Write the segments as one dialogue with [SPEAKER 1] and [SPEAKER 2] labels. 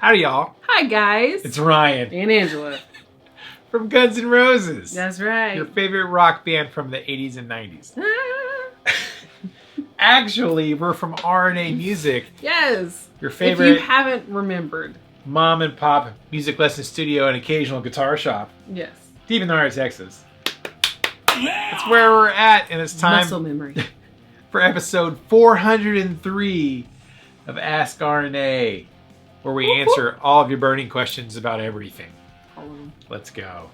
[SPEAKER 1] Howdy, y'all.
[SPEAKER 2] Hi, guys.
[SPEAKER 1] It's Ryan.
[SPEAKER 2] And Angela.
[SPEAKER 1] From Guns N' Roses.
[SPEAKER 2] That's right.
[SPEAKER 1] Your favorite rock band from the 80s and 90s. Actually, we're from RNA Music.
[SPEAKER 2] Yes.
[SPEAKER 1] Your favorite...
[SPEAKER 2] If you haven't remembered.
[SPEAKER 1] Mom and pop music lesson studio and occasional guitar shop.
[SPEAKER 2] Yes.
[SPEAKER 1] Stephen, Texas. That's where we're at, and it's time...
[SPEAKER 2] Muscle memory.
[SPEAKER 1] For episode 403 of Ask RNA, where we answer all of your burning questions about everything. Let's go.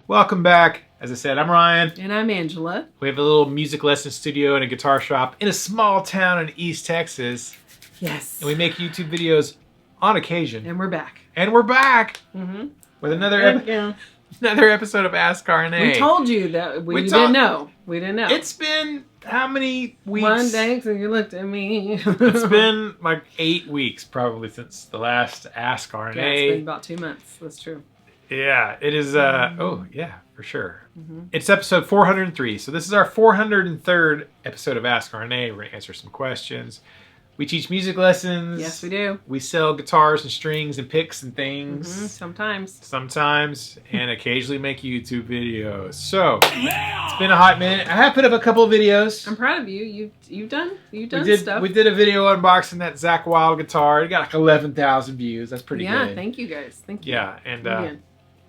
[SPEAKER 1] Welcome back. As I said, I'm Ryan.
[SPEAKER 2] And I'm Angela.
[SPEAKER 1] We have a little music lesson studio and a guitar shop in a small town in East Texas.
[SPEAKER 2] Yes.
[SPEAKER 1] And we make YouTube videos on occasion.
[SPEAKER 2] And we're back.
[SPEAKER 1] And we're back with another episode of Ask RNA.
[SPEAKER 2] We told you that we didn't know. We didn't know.
[SPEAKER 1] It's been how many weeks?
[SPEAKER 2] One day since you looked at me.
[SPEAKER 1] It's been like 8 weeks probably since the last Ask RNA.
[SPEAKER 2] Yeah, it's been about 2 months. That's true.
[SPEAKER 1] Yeah, it is. Oh, yeah, for sure. It's episode 403. So this is our 403rd episode of Ask RNA. We're going to answer some questions. We teach music lessons.
[SPEAKER 2] Yes, we do.
[SPEAKER 1] We sell guitars and strings and picks and things.
[SPEAKER 2] Sometimes.
[SPEAKER 1] And occasionally make YouTube videos. So, it's been a hot minute. I have put up a couple of videos.
[SPEAKER 2] I'm proud of you. You've done stuff.
[SPEAKER 1] We did a video unboxing that Zach Wild guitar. It got like 11,000 views. That's pretty good.
[SPEAKER 2] Yeah, thank you guys. Thank you.
[SPEAKER 1] Yeah, and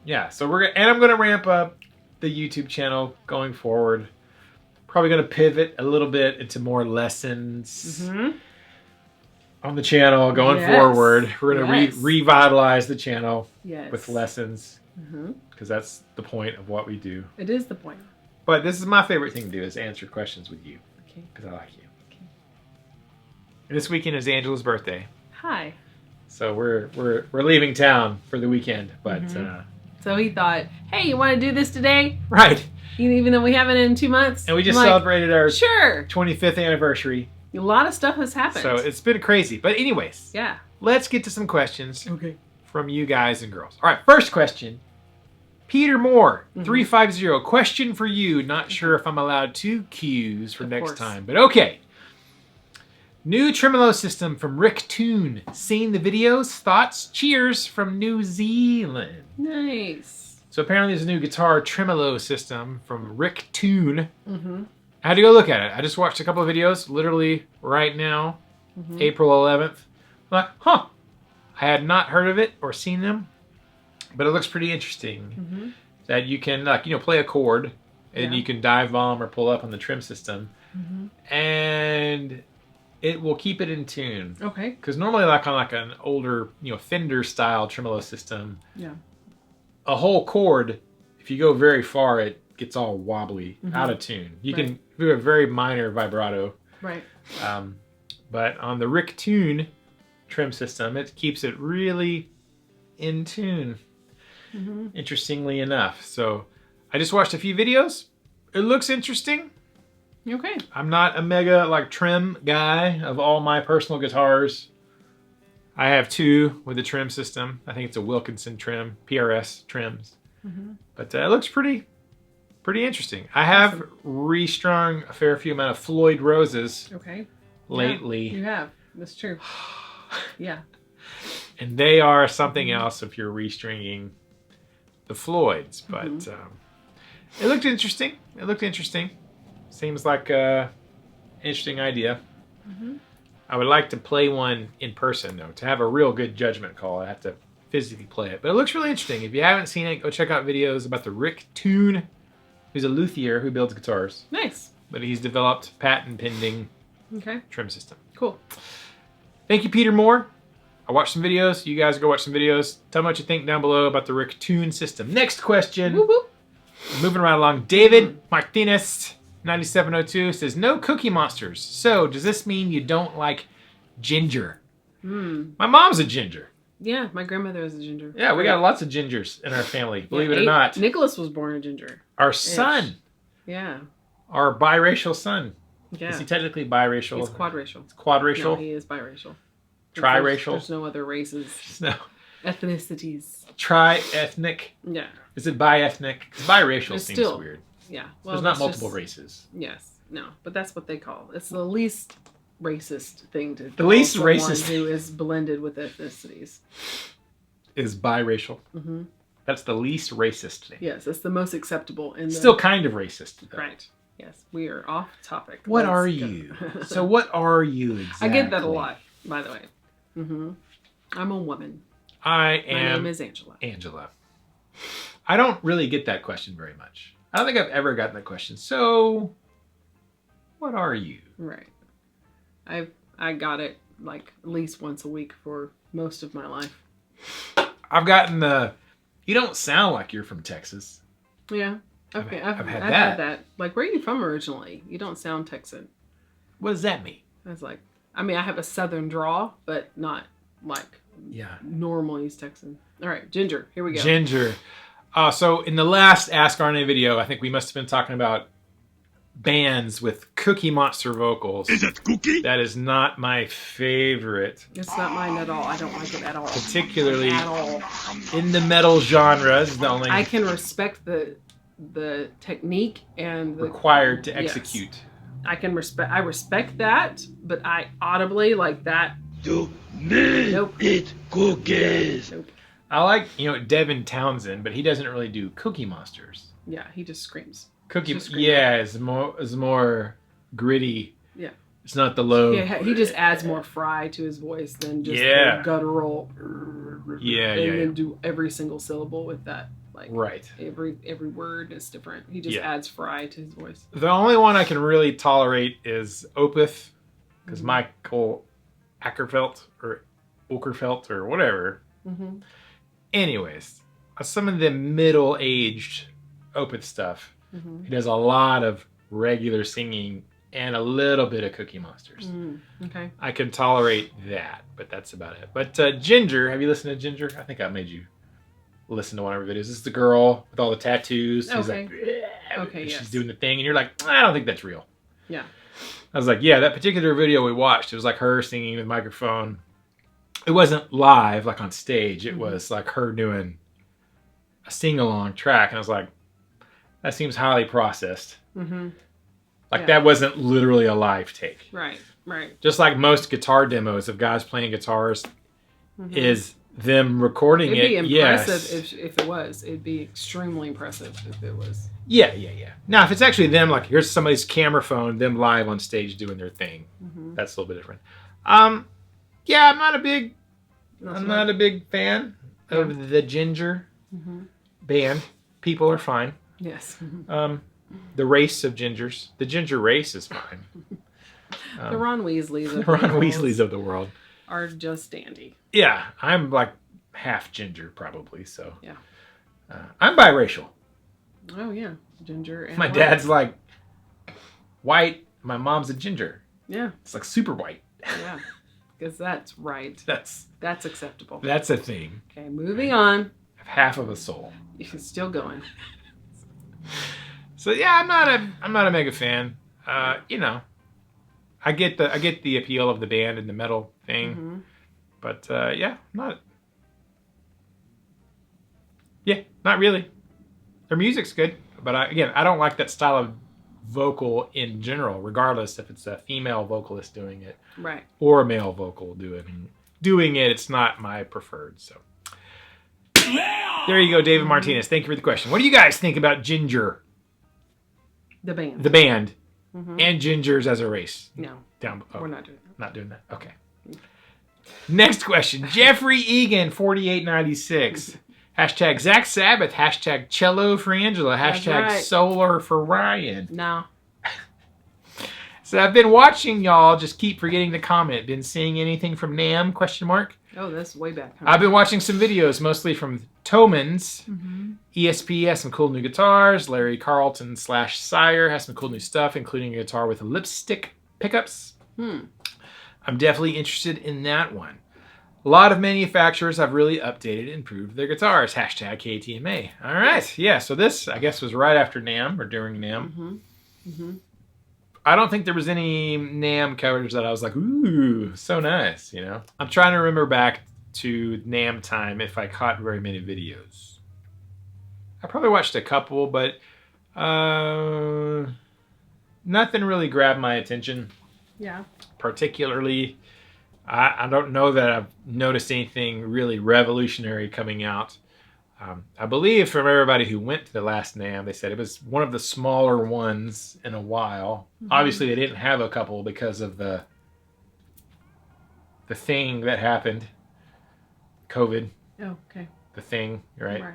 [SPEAKER 1] yeah, so I'm gonna ramp up the YouTube channel going forward. Probably gonna pivot a little bit into more lessons. On the channel going forward. We're going to revitalize the channel with lessons because that's the point of what we do.
[SPEAKER 2] It is the point.
[SPEAKER 1] But this is my favorite thing to do is answer questions with you because I like you. Okay. And this weekend is Angela's birthday.
[SPEAKER 2] Hi.
[SPEAKER 1] So we're leaving town for the weekend, but
[SPEAKER 2] so he thought, hey, you want to do this today?
[SPEAKER 1] Right.
[SPEAKER 2] Even though we haven't in 2 months.
[SPEAKER 1] And we just celebrated our 25th anniversary.
[SPEAKER 2] A lot of stuff has happened.
[SPEAKER 1] So it's been crazy. But anyways.
[SPEAKER 2] Yeah.
[SPEAKER 1] Let's get to some questions from you guys and girls. All right, first question. Peter Moore, 350. Question for you. Not sure if I'm allowed 2 cues for next time. But okay. New tremolo system from Rick Toone. Seen the videos? Thoughts? Cheers from New Zealand.
[SPEAKER 2] Nice.
[SPEAKER 1] So apparently there's a new guitar tremolo system from Rick Toone. I had to go look at it. I just watched a couple of videos, literally right now, April 11th. I'm like, huh. I had not heard of it or seen them, but it looks pretty interesting. That you can, play a chord, and you can dive bomb or pull up on the trim system, and it will keep it in tune.
[SPEAKER 2] Okay.
[SPEAKER 1] Because normally, on an older, Fender style tremolo system, a whole chord, if you go very far, it gets all wobbly, out of tune. You can do a very minor vibrato.
[SPEAKER 2] Right.
[SPEAKER 1] But on the Rick Toone trim system, it keeps it really in tune. Interestingly enough. So I just watched a few videos. It looks interesting.
[SPEAKER 2] Okay.
[SPEAKER 1] I'm not a mega trim guy of all my personal guitars. I have 2 with the trim system. I think it's a Wilkinson trim, PRS trims. But it looks pretty interesting. I have restrung a fair few amount of Floyd Roses lately.
[SPEAKER 2] Yeah, you have. That's true. Yeah.
[SPEAKER 1] And they are something else if you're restringing the Floyds. But it looked interesting. Seems like an interesting idea. I would like to play one in person, though. To have a real good judgment call, I have to physically play it. But it looks really interesting. If you haven't seen it, go check out videos about the Rick Toone, who's a luthier who builds guitars.
[SPEAKER 2] Nice.
[SPEAKER 1] But he's developed patent pending trim system.
[SPEAKER 2] Cool.
[SPEAKER 1] Thank you, Peter Moore. I watched some videos. You guys go watch some videos. Tell me what you think down below about the Rick Toone system. Next question. Moving right along. David Martinez, 9702, says, no Cookie Monsters. So, does this mean you don't like ginger? My mom's a ginger.
[SPEAKER 2] Yeah, my grandmother is a ginger.
[SPEAKER 1] Yeah, we got lots of gingers in our family, believe it or not.
[SPEAKER 2] Nicholas was born a ginger.
[SPEAKER 1] Our son.
[SPEAKER 2] Yeah.
[SPEAKER 1] Our biracial son.
[SPEAKER 2] Yeah.
[SPEAKER 1] Is he technically biracial?
[SPEAKER 2] He's quadracial.
[SPEAKER 1] It's quadracial?
[SPEAKER 2] No, he is biracial.
[SPEAKER 1] Triracial?
[SPEAKER 2] There's no other races.
[SPEAKER 1] No.
[SPEAKER 2] Ethnicities.
[SPEAKER 1] Tri-ethnic?
[SPEAKER 2] Yeah.
[SPEAKER 1] Is it bi-ethnic? Because biracial seems weird.
[SPEAKER 2] Yeah. Well,
[SPEAKER 1] there's not multiple races.
[SPEAKER 2] Yes. No. But that's what they call. It's the least racist thing to
[SPEAKER 1] The least racist
[SPEAKER 2] who is blended with ethnicities.
[SPEAKER 1] Is biracial. Mm-hmm. That's the least racist thing.
[SPEAKER 2] Yes, it's the most acceptable.
[SPEAKER 1] Still kind of racist. Though.
[SPEAKER 2] Right. Yes, we are off topic.
[SPEAKER 1] What are you? So what are you exactly?
[SPEAKER 2] I get that a lot, by the way. Mm-hmm. I'm a woman.
[SPEAKER 1] My
[SPEAKER 2] name is Angela.
[SPEAKER 1] Angela. I don't really get that question very much. I don't think I've ever gotten that question. So, what are you?
[SPEAKER 2] Right. I got it like at least once a week for most of my life.
[SPEAKER 1] I've gotten the, you don't sound like you're from Texas.
[SPEAKER 2] Yeah. Okay, I've
[SPEAKER 1] had
[SPEAKER 2] that. Like, where are you from originally? You don't sound Texan.
[SPEAKER 1] What does that mean?
[SPEAKER 2] I was like, I mean, I have a southern drawl, but not like normal East Texan. All right, Ginger, here we go.
[SPEAKER 1] Ginger. So in the last Ask RNA video, I think we must have been talking about bands with Cookie Monster vocals.
[SPEAKER 3] Is it Cookie?
[SPEAKER 1] That is not my favorite.
[SPEAKER 2] It's not mine at all. I don't like it at all.
[SPEAKER 1] Particularly
[SPEAKER 2] at all.
[SPEAKER 1] In the metal genre is the only...
[SPEAKER 2] I can respect the technique and the
[SPEAKER 1] required to execute.
[SPEAKER 2] Yes. I respect that, but I audibly like that.
[SPEAKER 3] To me,
[SPEAKER 2] nope.
[SPEAKER 3] Eat cookies.
[SPEAKER 2] Nope.
[SPEAKER 1] I like, Devin Townsend, but he doesn't really do Cookie Monsters.
[SPEAKER 2] Yeah, he just screams.
[SPEAKER 1] Is more gritty.
[SPEAKER 2] Yeah.
[SPEAKER 1] It's not the low.
[SPEAKER 2] Yeah, he just adds more fry to his voice than just the guttural.
[SPEAKER 1] Yeah,
[SPEAKER 2] and then do every single syllable with that. Like
[SPEAKER 1] right.
[SPEAKER 2] Every word is different. He just adds fry to his voice.
[SPEAKER 1] The only one I can really tolerate is Opeth, because Michael Ackerfeld or Okerfeld or whatever. Mm-hmm. Anyways, some of the middle-aged Opeth stuff, he does a lot of regular singing and a little bit of Cookie Monsters.
[SPEAKER 2] Okay.
[SPEAKER 1] I can tolerate that, but that's about it. But Ginger, have you listened to Ginger? I think I made you listen to one of her videos. This is the girl with all the tattoos. She's like, she's doing the thing, and you're like, I don't think that's real.
[SPEAKER 2] Yeah.
[SPEAKER 1] I was like, yeah, that particular video we watched, it was like her singing with a microphone. It wasn't live, like on stage. It was like her doing a sing-along track, and I was like, that seems highly processed. Like that wasn't literally a live take.
[SPEAKER 2] Right.
[SPEAKER 1] Just like most guitar demos of guys playing guitars is them recording it.
[SPEAKER 2] It'd be impressive if it was. It'd be extremely impressive if it was. Yeah.
[SPEAKER 1] Now, if it's actually them, like here's somebody's camera phone, them live on stage doing their thing, that's a little bit different. Yeah, I'm not a big fan of the Ginger band. People are fine.
[SPEAKER 2] Yes.
[SPEAKER 1] The race of Gingers. The Ginger race is fine.
[SPEAKER 2] The Ron Weasleys
[SPEAKER 1] of the world
[SPEAKER 2] are just dandy.
[SPEAKER 1] Yeah, I'm like half Ginger probably, so.
[SPEAKER 2] Yeah.
[SPEAKER 1] I'm biracial.
[SPEAKER 2] Oh, yeah. Ginger and
[SPEAKER 1] my dad's like white. My mom's a ginger.
[SPEAKER 2] Yeah.
[SPEAKER 1] It's like super white.
[SPEAKER 2] Yeah. Because that's right. That's acceptable. That's
[SPEAKER 1] a thing.
[SPEAKER 2] Okay, moving on.
[SPEAKER 1] I have half of a soul.
[SPEAKER 2] You're still going.
[SPEAKER 1] So yeah, I'm not a mega fan. I get the appeal of the band and the metal thing, but not really. Their music's good, but I don't like that style of vocal in general, regardless if it's a female vocalist doing it,
[SPEAKER 2] right,
[SPEAKER 1] or a male vocal doing it. It's not my preferred. So there you go, David Martinez. Thank you for the question. What do you guys think about Ginger?
[SPEAKER 2] The
[SPEAKER 1] band, and Gingers as a race.
[SPEAKER 2] No, we're not doing that.
[SPEAKER 1] Not doing that. Okay. Next question, Jeffrey Egan 4896. Hashtag Zach Sabbath. Hashtag cello for Angela. Hashtag solar for Ryan.
[SPEAKER 2] No.
[SPEAKER 1] So I've been watching y'all. Just keep forgetting to comment. Been seeing anything from NAMM? Question mark.
[SPEAKER 2] Oh, that's way back. Huh?
[SPEAKER 1] I've been watching some videos, mostly from Tomans. ESP has some cool new guitars. Larry Carlton / Sire has some cool new stuff, including a guitar with lipstick pickups. I'm definitely interested in that one. A lot of manufacturers have really updated and improved their guitars. Hashtag KTMA. All right. Yeah, so this, I guess, was right after NAMM or during NAMM. I don't think there was any NAMM covers that I was like, ooh, so nice, I'm trying to remember back to NAMM time if I caught very many videos. I probably watched a couple, but Nothing really grabbed my attention.
[SPEAKER 2] Yeah.
[SPEAKER 1] Particularly, I don't know that I've noticed anything really revolutionary coming out. I believe from everybody who went to the last NAMM, they said it was one of the smaller ones in a while. Mm-hmm. Obviously, they didn't have a couple because of the thing that happened. COVID.
[SPEAKER 2] Oh, okay.
[SPEAKER 1] The thing, right?
[SPEAKER 2] Right.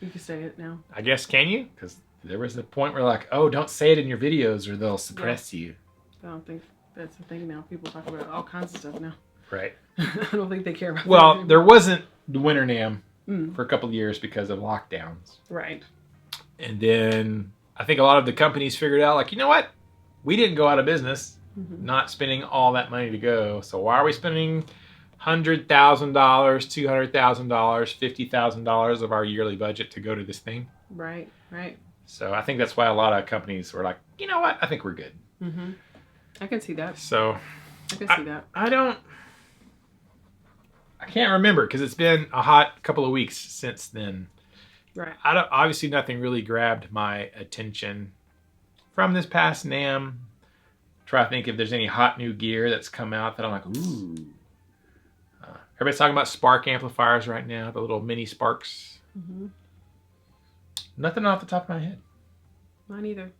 [SPEAKER 2] You can say it now.
[SPEAKER 1] I guess, can you? Because there was a point where like, oh, don't say it in your videos or they'll suppress you.
[SPEAKER 2] I don't think that's the thing now. People talk about all kinds of stuff now.
[SPEAKER 1] Right.
[SPEAKER 2] I don't think they care about that.
[SPEAKER 1] Well, there wasn't the Winter NAMM for a couple of years because of lockdowns.
[SPEAKER 2] Right.
[SPEAKER 1] And then I think a lot of the companies figured out, like, you know what? We didn't go out of business, not spending all that money to go. So why are we spending $100,000, $200,000, $50,000 of our yearly budget to go to this thing?
[SPEAKER 2] Right, right.
[SPEAKER 1] So I think that's why a lot of companies were like, you know what? I think we're good.
[SPEAKER 2] Mm-hmm. I can see that.
[SPEAKER 1] So
[SPEAKER 2] I can see that.
[SPEAKER 1] I can't remember because it's been a hot couple of weeks since then.
[SPEAKER 2] Right.
[SPEAKER 1] Obviously, nothing really grabbed my attention from this past NAMM. Try to think if there's any hot new gear that's come out that I'm like, ooh. Everybody's talking about Spark amplifiers right now, the little mini Sparks. Mm-hmm. Nothing off the top of my head.
[SPEAKER 2] Mine either.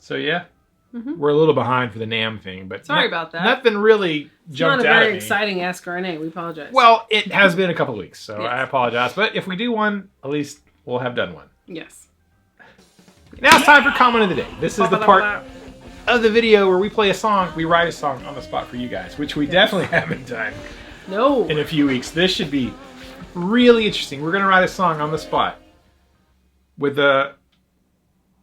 [SPEAKER 1] So yeah, we're a little behind for the NAMM thing, but
[SPEAKER 2] sorry about that.
[SPEAKER 1] Nothing really jumped out at me. It's not a very
[SPEAKER 2] exciting Ask RNA. We apologize.
[SPEAKER 1] Well, it has been a couple of weeks, so yes. I apologize. But if we do one, at least we'll have done one.
[SPEAKER 2] Yes.
[SPEAKER 1] Now it's time for comment of the day. This is the part of the video where we play a song, we write a song on the spot for you guys, which we definitely haven't done.
[SPEAKER 2] No.
[SPEAKER 1] In a few weeks. This should be really interesting. We're going to write a song on the spot with the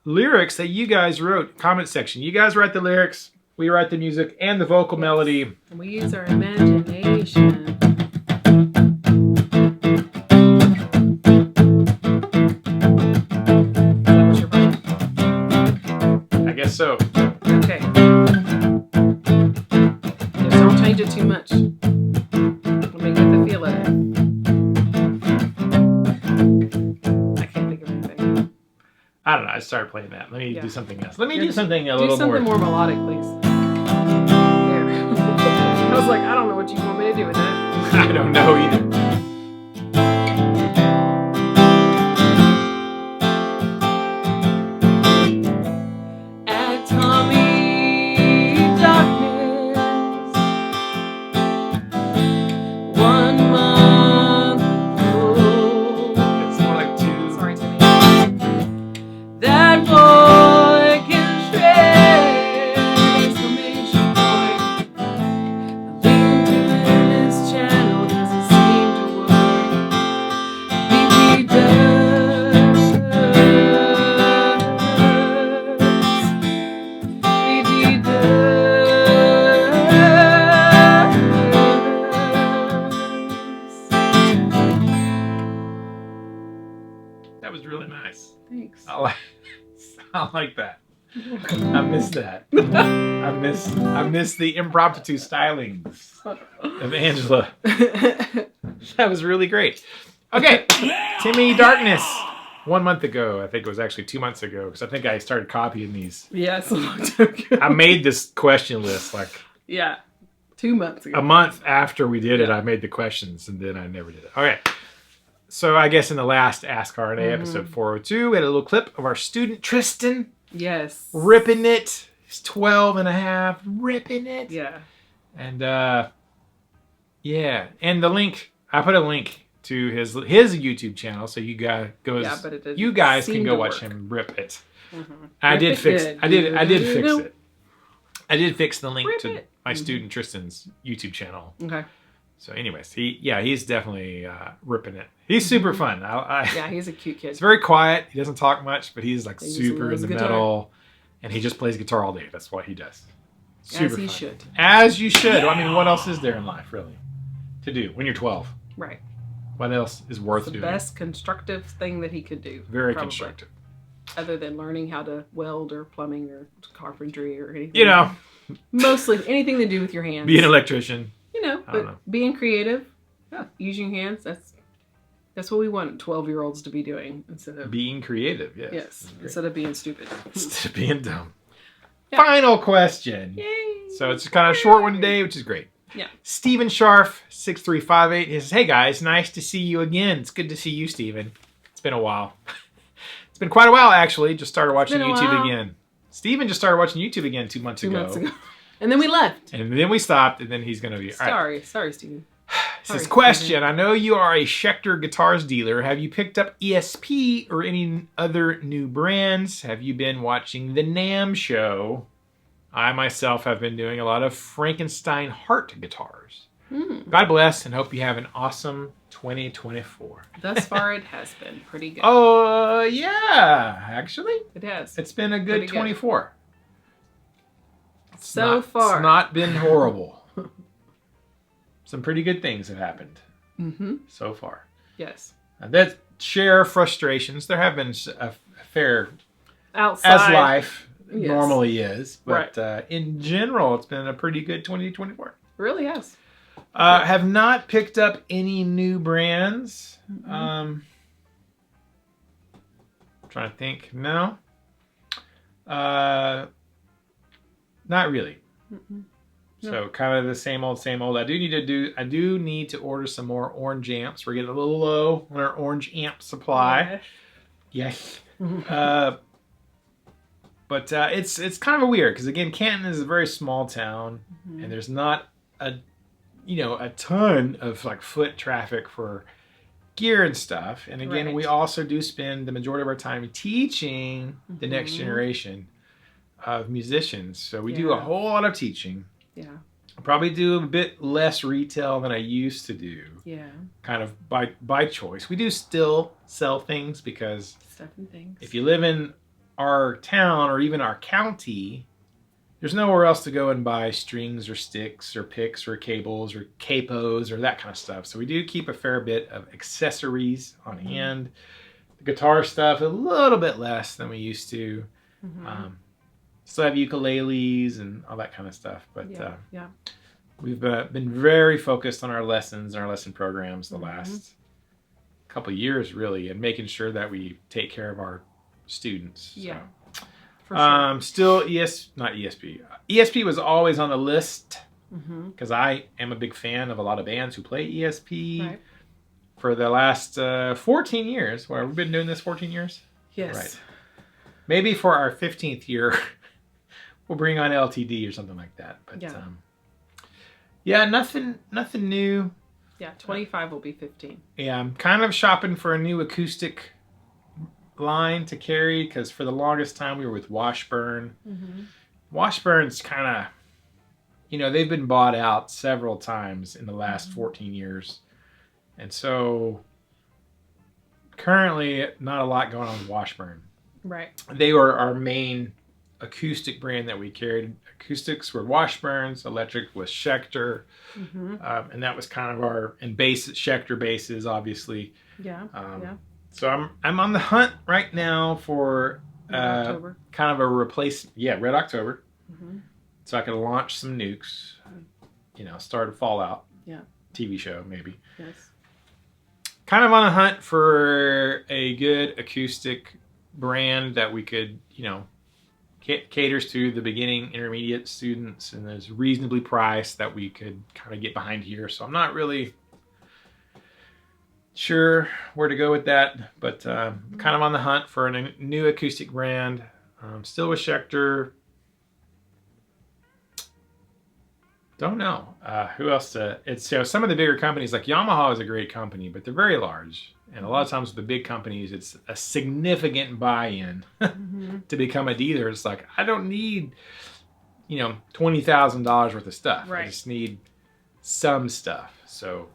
[SPEAKER 1] lyrics that you guys wrote. Comment section. You guys write the lyrics, we write the music and the vocal melody.
[SPEAKER 2] And we use our imagination.
[SPEAKER 1] I guess so.
[SPEAKER 2] Okay. Just don't change it too much. Let me get the feel of it. I can't think of anything.
[SPEAKER 1] I don't know. I started playing that. Let me do something else. Let me do something a
[SPEAKER 2] little more. Do something more melodic, please. There. I was like, I don't know what you want me to do with that.
[SPEAKER 1] I don't know either. That was really nice.
[SPEAKER 2] Thanks.
[SPEAKER 1] I like that. I miss that. I miss the impromptu stylings of Angela. That was really great. Okay, Timmy Darkness. 1 month ago, I think it was actually 2 months ago, because I think I started copying these.
[SPEAKER 2] Yeah, it's a long time ago.
[SPEAKER 1] I made this question list like
[SPEAKER 2] 2 months ago.
[SPEAKER 1] A month after we did it, I made the questions, and then I never did it. Okay. So I guess in the last Ask RNA episode 402, we had a little clip of our student Tristan.
[SPEAKER 2] Yes.
[SPEAKER 1] Ripping it. He's 12 and a half. Ripping it.
[SPEAKER 2] Yeah.
[SPEAKER 1] And and the link, I put a link to his YouTube channel, so you guys can go watch him rip it. I did fix it. I did fix the link to my student Tristan's YouTube channel.
[SPEAKER 2] Okay.
[SPEAKER 1] So anyways, he's definitely ripping it. He's super fun.
[SPEAKER 2] He's a cute kid.
[SPEAKER 1] He's very quiet. He doesn't talk much, but he's like super in the metal. And he just plays guitar all day. That's what he does. Super fun.
[SPEAKER 2] Should.
[SPEAKER 1] As you should. I mean, what else is there in life, really, to do when you're 12?
[SPEAKER 2] Right.
[SPEAKER 1] What else is worth doing?
[SPEAKER 2] The best constructive thing that he could do.
[SPEAKER 1] Very constructive.
[SPEAKER 2] Other than learning how to weld or plumbing or carpentry or anything.
[SPEAKER 1] You know.
[SPEAKER 2] Mostly anything to do with your hands.
[SPEAKER 1] Be an electrician.
[SPEAKER 2] But being creative, using your hands, That's what we want 12-year-olds to be doing instead of
[SPEAKER 1] being creative. Yes.
[SPEAKER 2] Yes, instead of being stupid.
[SPEAKER 1] Instead of being dumb.
[SPEAKER 2] Yeah.
[SPEAKER 1] Final question.
[SPEAKER 2] Yay!
[SPEAKER 1] So it's kind of a short one today, which is great.
[SPEAKER 2] Yeah.
[SPEAKER 1] Stephen Scharf, 6358, he says, "Hey guys, nice to see you again." It's good to see you, Stephen. It's been a while. It's been quite a while, actually. Just started watching YouTube again. Stephen just started watching YouTube again 2 months ago.
[SPEAKER 2] And then we left.
[SPEAKER 1] And then we stopped, and then he's going to be...
[SPEAKER 2] Sorry, Stephen.
[SPEAKER 1] Says, question, I know you are a Schecter Guitars dealer. Have you picked up ESP or any other new brands? Have you been watching the NAMM show? I myself have been doing a lot of Frankenstein Heart guitars. God bless, and hope you have an awesome 2024.
[SPEAKER 2] Thus far, it has been pretty good.
[SPEAKER 1] Oh, yeah, actually.
[SPEAKER 2] It has.
[SPEAKER 1] It's been a good 24.
[SPEAKER 2] So far.
[SPEAKER 1] It's not been horrible. Some pretty good things have happened so far.
[SPEAKER 2] Yes.
[SPEAKER 1] That share frustrations. There have been a fair...
[SPEAKER 2] Outside.
[SPEAKER 1] As life normally is. But in general, it's been a pretty good 2024. It
[SPEAKER 2] really has.
[SPEAKER 1] Have not picked up any new brands. Trying to think. No. Not really. So kind of the same old, same old. I do need to order some more orange amps. We're getting a little low on our orange amp supply. Yes. But it's kind of weird because again, Canton is a very small town, and there's not a ton of like foot traffic for gear and stuff. And again, we also do spend the majority of our time teaching the next generation of musicians. So we do a whole lot of teaching. Yeah. I probably do a bit less retail than I used to do. Yeah. Kind of by choice. We do still sell things because
[SPEAKER 2] stuff and things.
[SPEAKER 1] If you live in our town or even our county, there's nowhere else to go and buy strings or sticks or picks or cables or capos or that kind of stuff. So we do keep a fair bit of accessories on hand. The guitar stuff, a little bit less than we used to. Still have ukuleles and all that kind of stuff. But we've been very focused on our lessons and our lesson programs the last couple of years, really, and making sure that we take care of our students.
[SPEAKER 2] Yeah.
[SPEAKER 1] So.
[SPEAKER 2] For sure.
[SPEAKER 1] Still not ESP. ESP was always on the list because I am a big fan of a lot of bands who play ESP for the last 14 years. Well, we've been doing this 14 years?
[SPEAKER 2] Yes.
[SPEAKER 1] Right. Maybe for our 15th year, we'll bring on LTD or something like that. But nothing new.
[SPEAKER 2] Yeah, 25 will be 15.
[SPEAKER 1] Yeah, I'm kind of shopping for a new acoustic line to carry because for the longest time we were with Washburn. Washburn's kind of, they've been bought out several times in the last 14 years. And so currently not a lot going on with Washburn.
[SPEAKER 2] Right. They
[SPEAKER 1] were our main acoustic brand that we carried. Acoustics were Washburns, electric was Schecter. And that was kind of our, and bass, Schecter basses, obviously.
[SPEAKER 2] Yeah.
[SPEAKER 1] So I'm on the hunt right now for kind of a replacement. Yeah, Red October. So I can launch some nukes. Start a Fallout. Yeah. TV show maybe.
[SPEAKER 2] Yes.
[SPEAKER 1] Kind of on a hunt for a good acoustic brand that we could, caters to the beginning, intermediate students, and is reasonably priced that we could kind of get behind here. So I'm not really sure where to go with that, but kind of on the hunt for a new acoustic brand. Still with Schecter. Don't know who else to. It's some of the bigger companies like Yamaha is a great company, but they're very large, and a lot of times with the big companies, it's a significant buy-in to become a dealer. It's like I don't need, $20,000 worth of stuff. I just need some stuff. So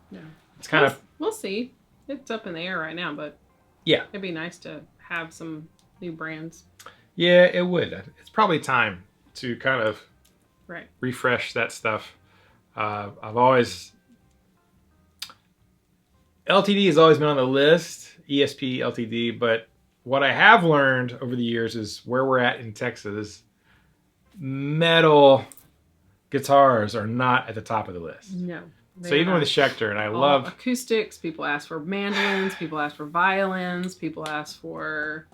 [SPEAKER 1] it's kind of
[SPEAKER 2] we'll see. It's up in the air right now, but it'd be nice to have some new brands.
[SPEAKER 1] Yeah, it would. It's probably time to kind of refresh that stuff. LTD has always been on the list, ESP, LTD, but what I have learned over the years is where we're at in Texas, metal guitars are not at the top of the list.
[SPEAKER 2] No.
[SPEAKER 1] So even with the Schecter, and I love
[SPEAKER 2] acoustics. People ask for mandolins. People ask for violins. People ask for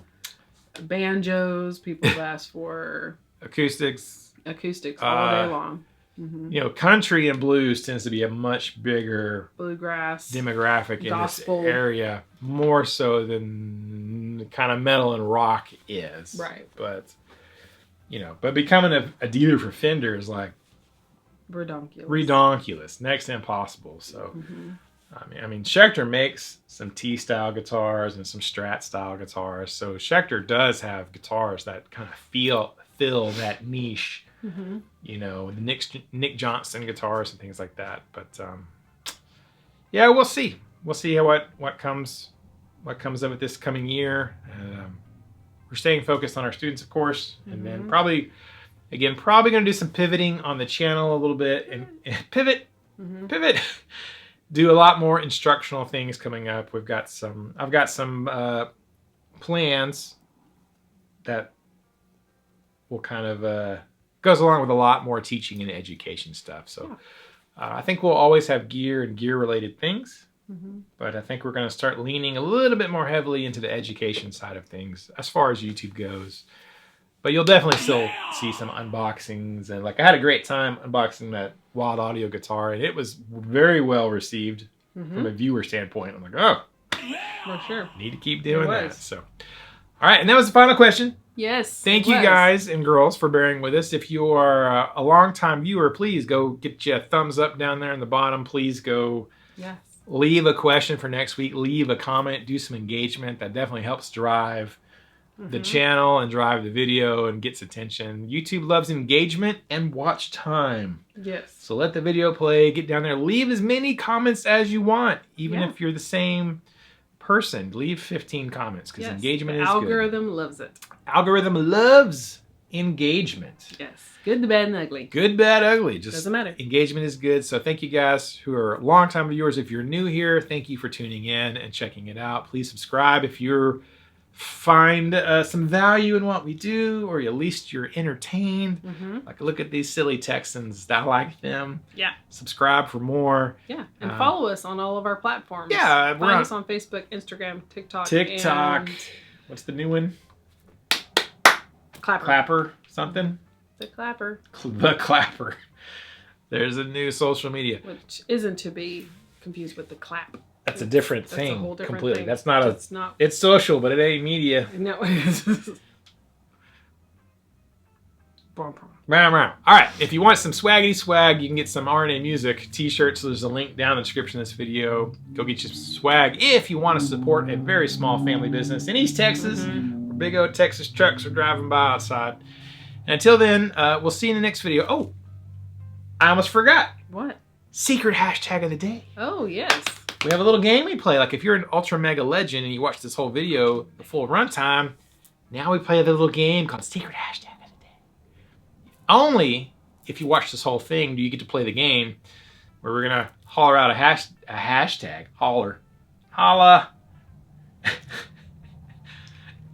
[SPEAKER 2] banjos. People ask for
[SPEAKER 1] acoustics
[SPEAKER 2] all day long.
[SPEAKER 1] You know, country and blues tends to be a much bigger
[SPEAKER 2] bluegrass
[SPEAKER 1] demographic
[SPEAKER 2] gospel.
[SPEAKER 1] In this area, more so than kind of metal and rock is.
[SPEAKER 2] Right.
[SPEAKER 1] But you know, becoming a dealer for Fender is like redonkulous, next to impossible. So I mean, Schecter makes some T-style guitars and some Strat-style guitars. So Schecter does have guitars that kind of fill that niche. You know, the Nick Johnson guitars and things like that. But yeah, we'll see. We'll see what comes of it this coming year. We're staying focused on our students, of course, and then probably going to do some pivoting on the channel a little bit and pivot. Do a lot more instructional things coming up. I've got some plans that will kind of goes along with a lot more teaching and education stuff. So I think we'll always have gear and gear related things, but I think we're going to start leaning a little bit more heavily into the education side of things as far as YouTube goes. But you'll definitely still see some unboxings, and like I had a great time unboxing that Wild Audio guitar, and it was very well received from a viewer standpoint. I'm like, oh,
[SPEAKER 2] for sure,
[SPEAKER 1] need to keep doing that. So, all right, and that was the final question.
[SPEAKER 2] Yes.
[SPEAKER 1] Thank you guys and girls for bearing with us. If you are a long-time viewer, please go get you a thumbs up down there in the bottom. Please go leave a question for next week. Leave a comment. Do some engagement. That definitely helps drive the channel and drive the video and gets attention. YouTube loves engagement and watch time.
[SPEAKER 2] Yes. So
[SPEAKER 1] let the video play. Get down there. Leave as many comments as you want, even if you're the same person. Leave 15 comments because engagement is good.
[SPEAKER 2] The algorithm loves it.
[SPEAKER 1] Algorithm loves engagement.
[SPEAKER 2] Yes. Good, the bad, and ugly.
[SPEAKER 1] Good, bad, ugly. Just
[SPEAKER 2] doesn't matter.
[SPEAKER 1] Engagement is good. So thank you guys who are longtime viewers. If you're new here, thank you for tuning in and checking it out. Please subscribe if you find some value in what we do, or at least you're entertained. Like, look at these silly Texans. I like them.
[SPEAKER 2] Yeah.
[SPEAKER 1] Subscribe for more.
[SPEAKER 2] Yeah. And follow us on all of our platforms.
[SPEAKER 1] Yeah.
[SPEAKER 2] Find us on Facebook, Instagram, TikTok.
[SPEAKER 1] And what's the new one? Clapper something?
[SPEAKER 2] The Clapper.
[SPEAKER 1] The Clapper. There's a new social media.
[SPEAKER 2] Which isn't to be confused with the Clap.
[SPEAKER 1] That's a different thing.
[SPEAKER 2] That's a whole different
[SPEAKER 1] completely.
[SPEAKER 2] thing.
[SPEAKER 1] That's not it's social, but it ain't media.
[SPEAKER 2] No, it is.
[SPEAKER 1] All right. If you want some swaggity swag, you can get some RNA Music t-shirts. So there's a link down in the description of this video. Go get you some swag if you want to support a very small family business in East Texas. Where big old Texas trucks are driving by outside. And until then, we'll see you in the next video. Oh, I almost forgot.
[SPEAKER 2] What?
[SPEAKER 1] Secret hashtag of the day.
[SPEAKER 2] Oh, yes.
[SPEAKER 1] We have a little game we play. Like if you're an ultra mega legend and you watch this whole video, the full runtime, now we play the little game called Secret Hashtag of the Day. Only if you watch this whole thing do you get to play the game where we're gonna holler out a hashtag. Holla.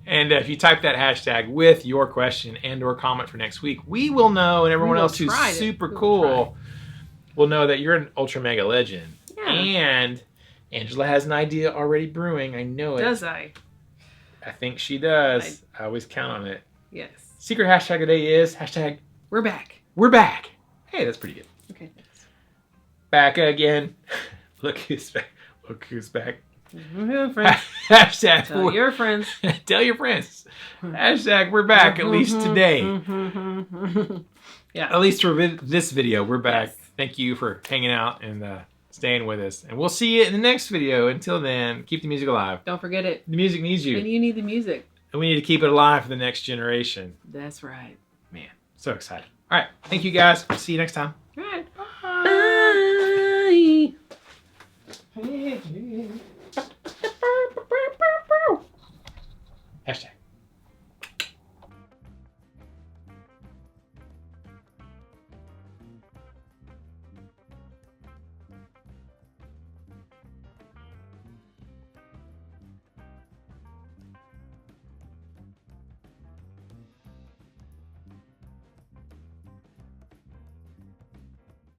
[SPEAKER 1] And if you type that hashtag with your question and or comment for next week, we will know, and everyone else who's super cool will know that you're an ultra mega legend. Yeah. And Angela has an idea already brewing. I know it.
[SPEAKER 2] Does I?
[SPEAKER 1] I think she does. I always count on it.
[SPEAKER 2] Yes.
[SPEAKER 1] Secret hashtag of the day is hashtag
[SPEAKER 2] we're back.
[SPEAKER 1] We're back. Hey, that's pretty good.
[SPEAKER 2] Okay, thanks.
[SPEAKER 1] Back again. Look who's back. Look who's back.
[SPEAKER 2] Hashtag tell your friends.
[SPEAKER 1] Tell your friends. Hashtag we're back, at least today.
[SPEAKER 2] Yeah.
[SPEAKER 1] At least for this video, we're back. Yes. Thank you for hanging out and staying with us. And we'll see you in the next video. Until then, keep the music alive.
[SPEAKER 2] Don't forget it.
[SPEAKER 1] The music needs you.
[SPEAKER 2] And you need the music.
[SPEAKER 1] And we need to keep it alive for the next generation.
[SPEAKER 2] That's right.
[SPEAKER 1] Man, so excited. All right. Thank you, guys. We'll see you next time.
[SPEAKER 2] All right. Bye. Bye.